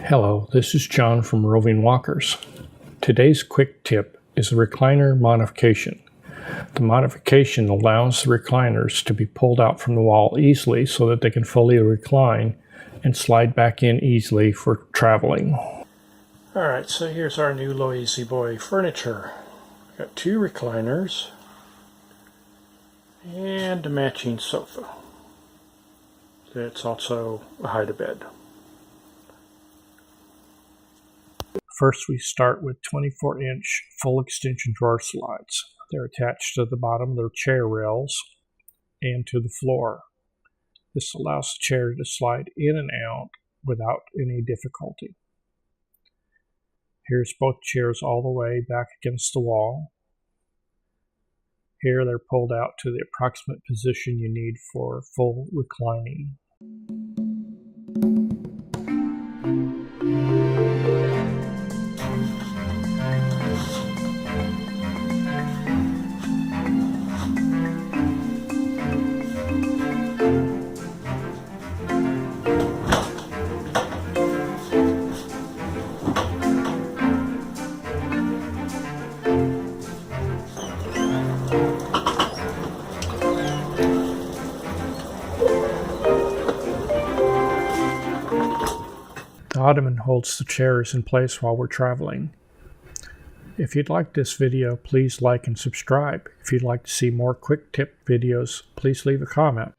Hello, this is John from Roving Walkers. Today's quick tip is a recliner modification. The modification allows the recliners to be pulled out from the wall easily so that they can fully recline and slide back in easily for traveling. Alright, so here's our new Lazy Boy furniture. We've got two recliners and a matching sofa. It's also a hide-a-bed. First, we start with 24-inch full extension drawer slides. They're attached to the bottom of their chair rails and to the floor. This allows the chair to slide in and out without any difficulty. Here's both chairs all the way back against the wall. Here they're pulled out to the approximate position you need for full reclining. The ottoman holds the chairs in place while we're traveling. If you'd like this video, please like and subscribe. If you'd like to see more quick tip videos, please leave a comment.